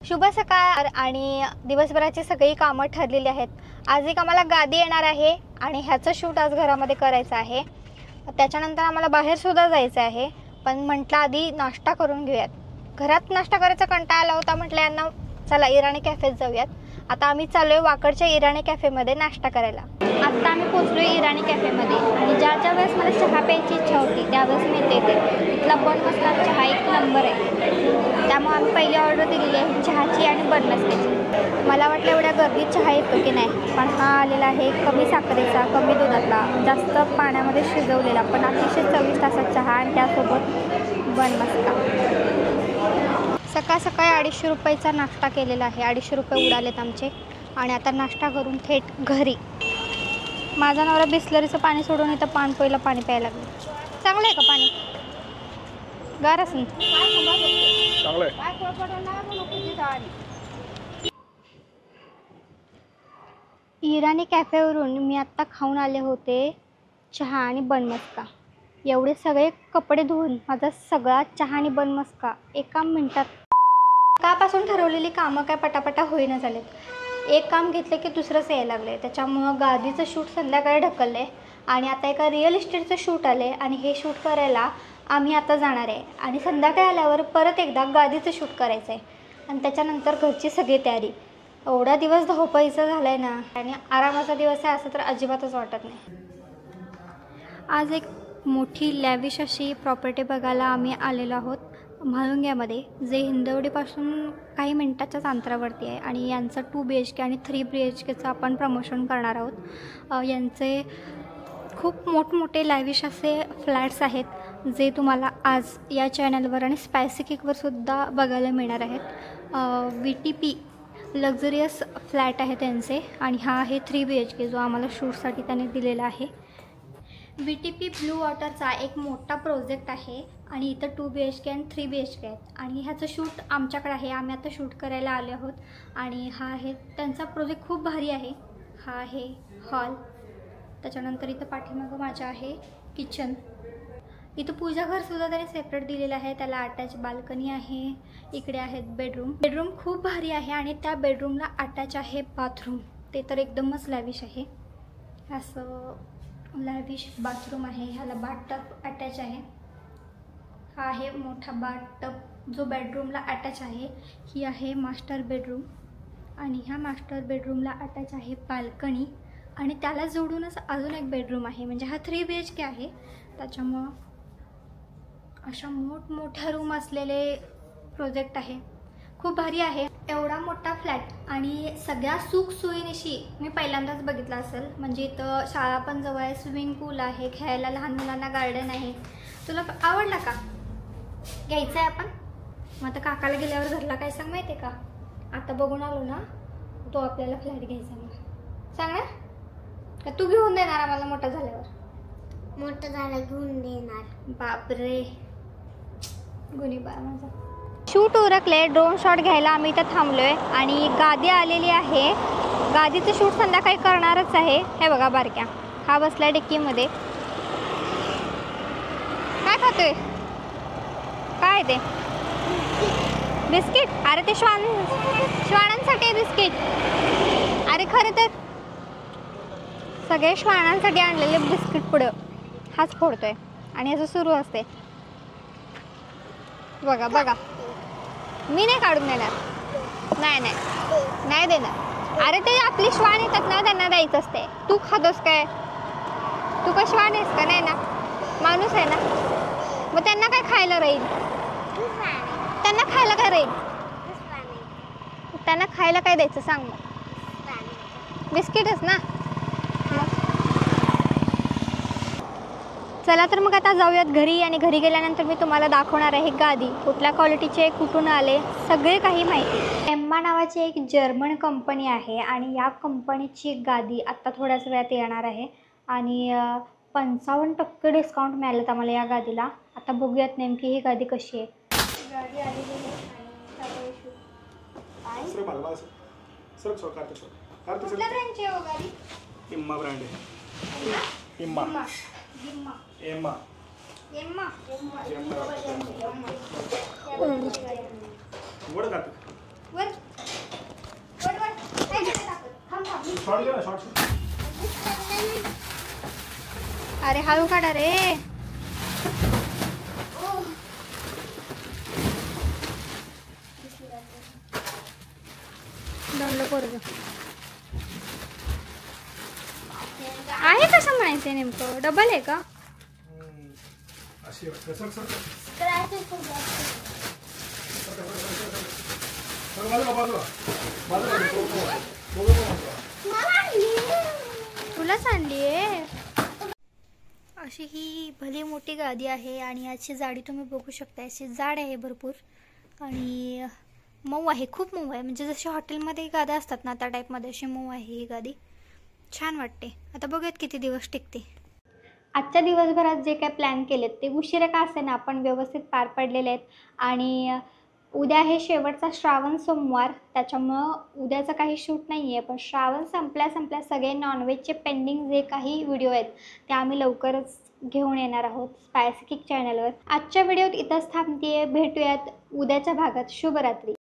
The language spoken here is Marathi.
शुभ सकाळ आणि दिवसभराची सगळी कामं ठरलेली आहेत। आज एक आम्हाला गादी येणार आहे आणि ह्याचं शूट आज घरामध्ये करायचं आहे। त्याच्यानंतर आम्हाला बाहेर सुद्धा जायचं आहे, पण म्हटलं आधी नाश्ता करून घेऊयात। घरात नाश्ता करायचा कंटाळा आला होता, म्हटलं यांना चला इराणी कॅफेत जाऊयात। आता आम्ही चाललोय वाकडच्या इराणी कॅफेमध्ये नाश्ता करायला। आता आम्ही पोहोचलोय इराणी कॅफेमध्ये आणि ज्या वेळेस मला चहा प्यायची इच्छा होती त्यावेळेस मी येते। इथला बन मसाला चहा एक नंबर आहे, त्यामुळे आम्ही पहिली ऑर्डर दिलेली आहे चहाची आणि बन मसाल्याची। मला वाटलं एवढ्या गर्दीत चहा येतो की नाही, पण हा आलेला आहे कमी साखरेचा, कमी दुधातला, जास्त पाण्यामध्ये शिजवलेला, पण अतिशय चविष्ट असा चहा आणि त्यासोबत बन मसाला। सकाळ सकाळी 250 रुपयाचा नाश्ता केलेला आहे। 250 रुपये उडालेत आमचे आणि आता नाश्ता करून थेट घरी। माझा नवरा बिस्लरीचं पाणी सोडून इथं पानपोईला पाणी प्यायला लागले। चांगलं आहे का पाणी? गार असेल चांगलं आहे। इराणी कॅफेवरून मी आत्ता खाऊन आले होते चहा आणि बन मस्का। एवढे सगळे कपडे धुवून माझा सगळा चहा आणि बन मस्का एका मिनिटात। सकाळपासून ठरवलेली कामं काय पटापटा होईना झालेत। एक काम घेतलं की दुसरंच यायला लागलं, त्याच्यामुळं गादीचं शूट संध्याकाळी ढकललं आहे आणि आता एका रिअल इस्टेटचं शूट आलं आहे आणि हे शूट करायला आम्ही आता जाणार आहे आणि संध्याकाळी आल्यावर परत एकदा गादीचं शूट करायचं आहे आणि त्याच्यानंतर घरची सगळी तयारी। एवढा दिवस धावपळीचा झाला आहे ना आणि आरामाचा दिवस आहे असं तर अजिबातच वाटत नाही। आज एक मोठी लॅविश अशी प्रॉपर्टी बघायला आम्ही आलेलो आहोत म्हाळुंग्यामध्ये, जे हिंदवडीपासून काही मिनटाच्याच अंतरावरती आहे आणि यांचं 2 BHK आणि 3 BHKचं आपण प्रमोशन करणार आहोत। यांचे खूप मोठमोठे लॅविश असे फ्लॅट्स आहेत जे तुम्हाला आज या चॅनलवर आणि स्पायसी किकवर सुद्धा बघायला मिळणार आहेत। VTP लक्झरियस फ्लॅट आहे त्यांचे आणि हा आहे 3 BHK जो आम्हाला शूटसाठी त्याने दिलेला आहे। VTP ब्लू वॉटरचा एक मोठा प्रोजेक्ट आहे आणि इथं 2 BHK आणि 3 BHK आहेत आणि ह्याचं शूट आमच्याकडे आहे। आम्ही आता शूट करायला आले आहोत आणि हा आहे त्यांचा प्रोजेक्ट, खूप भारी आहे। हा आहे हॉल, त्याच्यानंतर इथं पाठीमागं माझ्या आहे किचन। इथं पूजाघरसुद्धा त्याने सेपरेट दिलेलं आहे, त्याला अटॅच बाल्कनी आहे। इकडे आहेत बेडरूम खूप भारी आहे आणि त्या बेडरूमला अटॅच आहे बाथरूम, ते तर एकदमच लॅविश आहे। असं लॅविश बाथरूम आहे, ह्याला बाथटब अटॅच आहे। हा आहे मोठा बाथटब जो बेडरूमला अटॅच आहे। ही आहे मास्टर बेडरूम आणि ह्या मास्टर बेडरूमला अटॅच आहे बाल्कनी आणि त्याला जोडूनच अजून एक बेडरूम आहे। म्हणजे हा 3 BHK आहे, त्याच्यामुळं अशा मोठमोठ्या रूम असलेले प्रोजेक्ट आहे, खूप भारी आहे। एवढा मोठा फ्लॅट आणि सगळ्या सुखसोयीनिशी मी पहिल्यांदाच बघितला असेल। म्हणजे इथं शाळा पण जवळ आहे, स्विमिंग पूल आहे, खेळायला लहान मुलांना गार्डन आहे। तुला आवडला का? घ्यायचं आहे आपण? मग आता काकाला गेल्यावर घरला काय सांग माहिती आहे का? आता बघून आलो ना तो आपल्याला फ्लॅट घ्यायचा म्हणून सांगणार का? तू घेऊन देणार आम्हाला मोठा झाल्यावर? मोठं झालं घेऊन देणार। बापरे गुन्ही बार माझा। शूट उरकले, ड्रोन शॉट घ्यायला आम्ही इथं थांबलोय आणि गादी आलेली आहे। गादीचं शूट संध्याकाळी करणारच आहे। हे बघा बारक्या, हा बसलाय डिक्कीमध्ये। काय खातोय? काय ते बिस्किट? अरे ते श्वानांसाठी बिस्किट। अरे खरं तर सगळे श्वानांसाठी आणलेले बिस्किट पुढं हाच फोडतोय आणि असं सुरू असते। बघा बघा, मी नाही काढून देणार, नाही देणार। अरे ते आपली श्वान येतात ना, त्यांना द्यायचं असते। तू खातोस काय? तू का श्वान आहेस का? नाही ना, माणूस आहे ना, मग त्यांना काय खायला राहील? त्यांना खायला काय राहील? त्यांना खायला काय द्यायचं सांग मग? बिस्किटच ना। चला तर मग आता जाऊयात घरी आणि घरी गेल्यानंतर मी तुम्हाला दाखवणार आहे गादी कुठल्या क्वालिटीचे, कुठून आले, सगळे काही माहिती। एम्मा नावाची एक जर्मन कंपनी आहे आणि या कंपनीची गादी आत्ता थोड्याच वेळात येणार आहे आणि 55% डिस्काउंट मिळालं आम्हाला या गादीला। आता बघूयात नेमकी ही गादी कशी आहे। गादी आलेली आहे कुठल्या ब्रँडची आहे गादी? एम्मा ब्रँड आहे। एम्मा वर शॉर्ट घे ना शॉर्ट. अरे हळू काढा रे. दमलं पोरगं. आहे कसं म्हणायचं नेमकं? डबल आहे का? अशी सर सर स्क्रॅचेस खूप जास्त. तुलाच आणली आहे. अशी ही भली मोठी गादी आहे आणि याची जाडी तुम्ही बघू शकता. अशी जाड आहे भरपूर आणि मऊ आहे, खूप मऊ आहे. म्हणजे जशी हॉटेलमध्ये गाद्या असतात ना त्या टाईपमध्ये अशी मऊ आहे ही गादी. छान वाटते. आता बघूयात किती दिवस टिकते. आजच्या दिवसभरात जे काय प्लॅन केलेत ते उशिरा का असेना आपण व्यवस्थित पार पडलेले आहेत. आणि उद्या हे शेवटचा श्रावण सोमवार, त्याच्यामुळं उद्याचं काही शूट नाही आहे. पण श्रावण संपल्या सगळे नॉनव्हेजचे पेंडिंग जे काही व्हिडिओ आहेत ते आम्ही लवकरच घेऊन येणार आहोत स्पायसी किक चॅनलवर. आजच्या व्हिडिओत इथंच थांबते. भेटूयात उद्याच्या भागात. शुभरात्री.